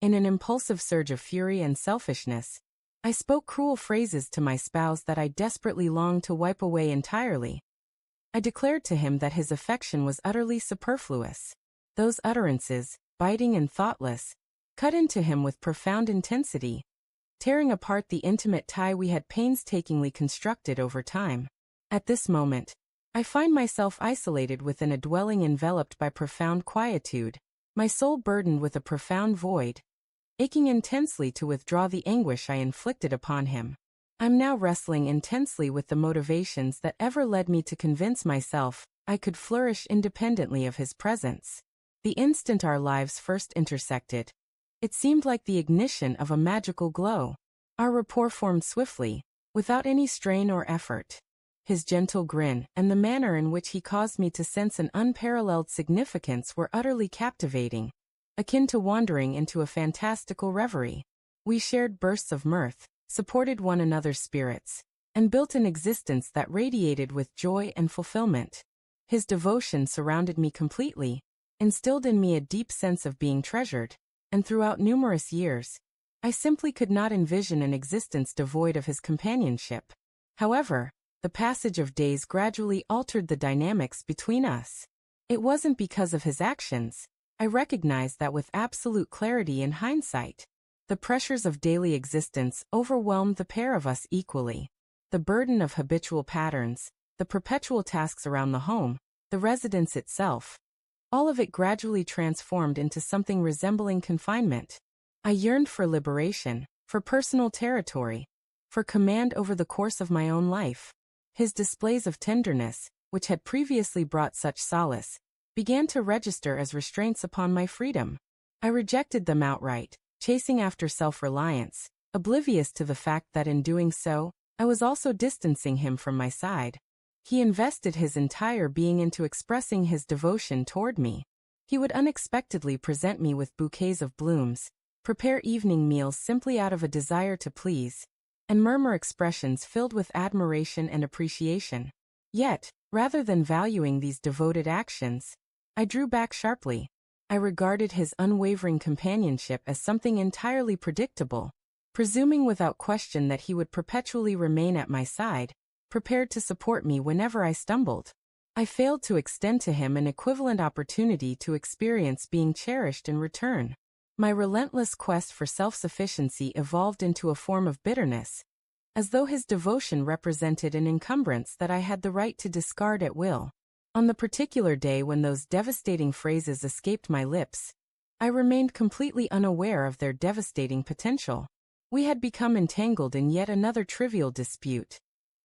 In an impulsive surge of fury and selfishness, I spoke cruel phrases to my spouse that I desperately longed to wipe away entirely. I declared to him that his affection was utterly superfluous. Those utterances, biting and thoughtless, cut into him with profound intensity, tearing apart the intimate tie we had painstakingly constructed over time. At this moment, I find myself isolated within a dwelling enveloped by profound quietude, my soul burdened with a profound void, aching intensely to withdraw the anguish I inflicted upon him. I'm now wrestling intensely with the motivations that ever led me to convince myself I could flourish independently of his presence. The instant our lives first intersected, it seemed like the ignition of a magical glow. Our rapport formed swiftly, without any strain or effort. His gentle grin and the manner in which he caused me to sense an unparalleled significance were utterly captivating, akin to wandering into a fantastical reverie. We shared bursts of mirth, supported one another's spirits, and built an existence that radiated with joy and fulfillment. His devotion surrounded me completely, instilled in me a deep sense of being treasured, and throughout numerous years, I simply could not envision an existence devoid of his companionship. However, the passage of days gradually altered the dynamics between us. It wasn't because of his actions. I recognized that with absolute clarity in hindsight. The pressures of daily existence overwhelmed the pair of us equally. The burden of habitual patterns, the perpetual tasks around the home, the residence itself, all of it gradually transformed into something resembling confinement. I yearned for liberation, for personal territory, for command over the course of my own life. His displays of tenderness, which had previously brought such solace, began to register as restraints upon my freedom. I rejected them outright, chasing after self-reliance, oblivious to the fact that in doing so, I was also distancing him from my side. He invested his entire being into expressing his devotion toward me. He would unexpectedly present me with bouquets of blooms, prepare evening meals simply out of a desire to please, and murmur expressions filled with admiration and appreciation. Yet, rather than valuing these devoted actions, I drew back sharply. I regarded his unwavering companionship as something entirely predictable, presuming without question that he would perpetually remain at my side, prepared to support me whenever I stumbled. I failed to extend to him an equivalent opportunity to experience being cherished in return. My relentless quest for self-sufficiency evolved into a form of bitterness, as though his devotion represented an encumbrance that I had the right to discard at will. On the particular day when those devastating phrases escaped my lips, I remained completely unaware of their devastating potential. We had become entangled in yet another trivial dispute,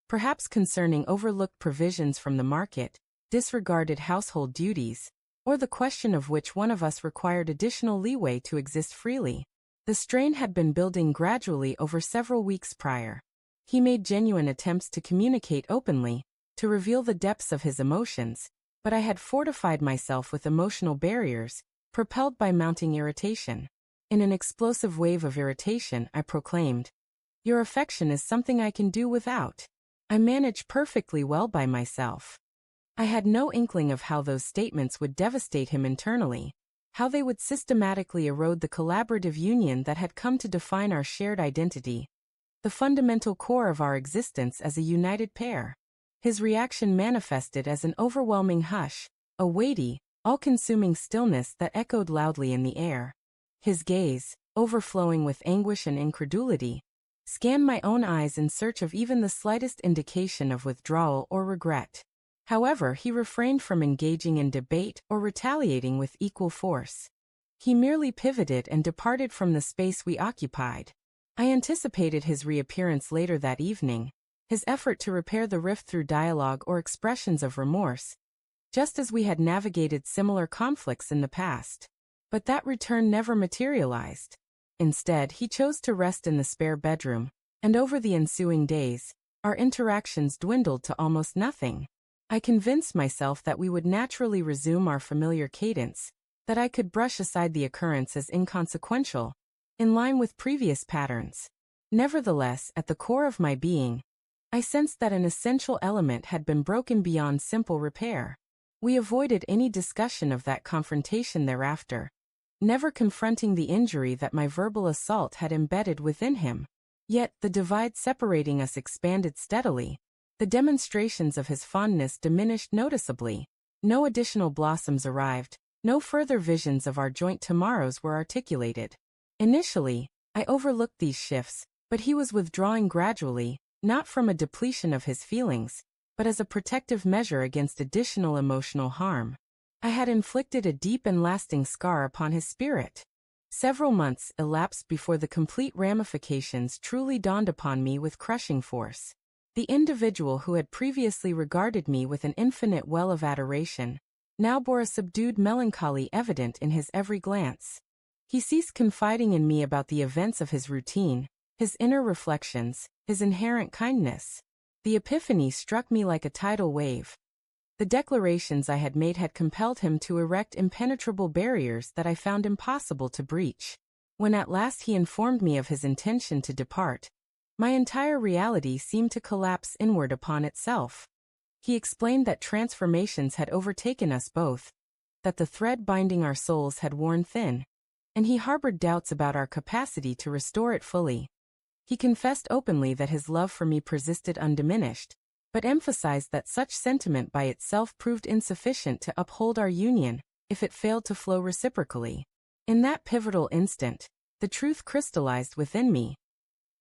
perhaps concerning overlooked provisions from the market, disregarded household duties, or the question of which one of us required additional leeway to exist freely. The strain had been building gradually over several weeks prior. He made genuine attempts to communicate openly, to reveal the depths of his emotions, but I had fortified myself with emotional barriers, propelled by mounting irritation. In an explosive wave of irritation, I proclaimed, "Your affection is something I can do without. I manage perfectly well by myself." I had no inkling of how those statements would devastate him internally, how they would systematically erode the collaborative union that had come to define our shared identity, the fundamental core of our existence as a united pair. His reaction manifested as an overwhelming hush, a weighty, all-consuming stillness that echoed loudly in the air. His gaze, overflowing with anguish and incredulity, scanned my own eyes in search of even the slightest indication of withdrawal or regret. However, he refrained from engaging in debate or retaliating with equal force. He merely pivoted and departed from the space we occupied. I anticipated his reappearance later that evening, his effort to repair the rift through dialogue or expressions of remorse, just as we had navigated similar conflicts in the past. But that return never materialized. Instead, he chose to rest in the spare bedroom, and over the ensuing days, our interactions dwindled to almost nothing. I convinced myself that we would naturally resume our familiar cadence, that I could brush aside the occurrence as inconsequential, in line with previous patterns. Nevertheless, at the core of my being, I sensed that an essential element had been broken beyond simple repair. We avoided any discussion of that confrontation thereafter, never confronting the injury that my verbal assault had embedded within him. Yet, the divide separating us expanded steadily. The demonstrations of his fondness diminished noticeably. No additional blossoms arrived. No further visions of our joint tomorrows were articulated. Initially, I overlooked these shifts, but he was withdrawing gradually, not from a depletion of his feelings, but as a protective measure against additional emotional harm. I had inflicted a deep and lasting scar upon his spirit. Several months elapsed before the complete ramifications truly dawned upon me with crushing force. The individual who had previously regarded me with an infinite well of adoration now bore a subdued melancholy evident in his every glance. He ceased confiding in me about the events of his routine, his inner reflections, his inherent kindness. The epiphany struck me like a tidal wave. The declarations I had made had compelled him to erect impenetrable barriers that I found impossible to breach. When at last he informed me of his intention to depart, my entire reality seemed to collapse inward upon itself. He explained that transformations had overtaken us both, that the thread binding our souls had worn thin, and he harbored doubts about our capacity to restore it fully. He confessed openly that his love for me persisted undiminished, but emphasized that such sentiment by itself proved insufficient to uphold our union if it failed to flow reciprocally. In that pivotal instant, the truth crystallized within me.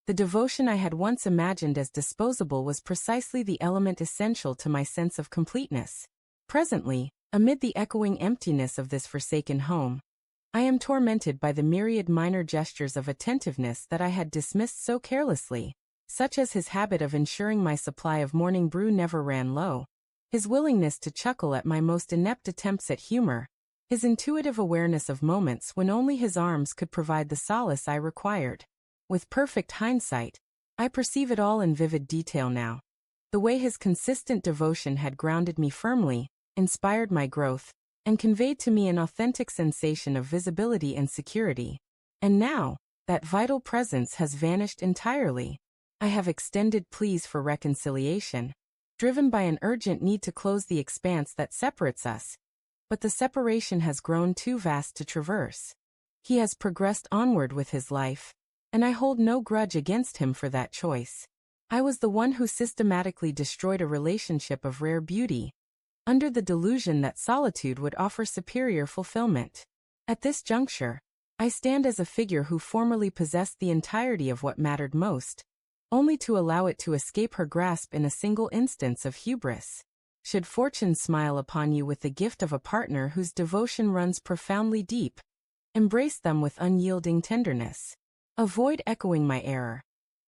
The devotion I had once imagined as disposable was precisely the element essential to my sense of completeness. Presently, amid the echoing emptiness of this forsaken home, I am tormented by the myriad minor gestures of attentiveness that I had dismissed so carelessly, such as his habit of ensuring my supply of morning brew never ran low, his willingness to chuckle at my most inept attempts at humor, his intuitive awareness of moments when only his arms could provide the solace I required. With perfect hindsight, I perceive it all in vivid detail now. The way his consistent devotion had grounded me firmly, inspired my growth, and conveyed to me an authentic sensation of visibility and security. And now, that vital presence has vanished entirely. I have extended pleas for reconciliation, driven by an urgent need to close the expanse that separates us. But the separation has grown too vast to traverse. He has progressed onward with his life, and I hold no grudge against him for that choice. I was the one who systematically destroyed a relationship of rare beauty, under the delusion that solitude would offer superior fulfillment. At this juncture, I stand as a figure who formerly possessed the entirety of what mattered most, only to allow it to escape her grasp in a single instance of hubris. Should fortune smile upon you with the gift of a partner whose devotion runs profoundly deep, embrace them with unyielding tenderness. Avoid echoing my error.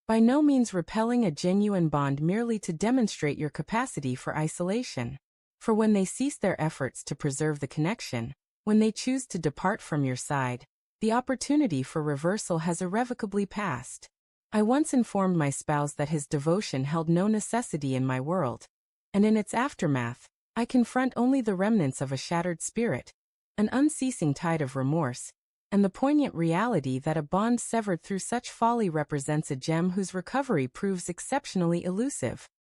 By no means repelling a genuine bond merely to demonstrate your capacity for isolation. For when they cease their efforts to preserve the connection, when they choose to depart from your side, the opportunity for reversal has irrevocably passed. I once informed my spouse that his devotion held no necessity in my world, and in its aftermath, I confront only the remnants of a shattered spirit, an unceasing tide of remorse, and the poignant reality that a bond severed through such folly represents a gem whose recovery proves exceptionally elusive.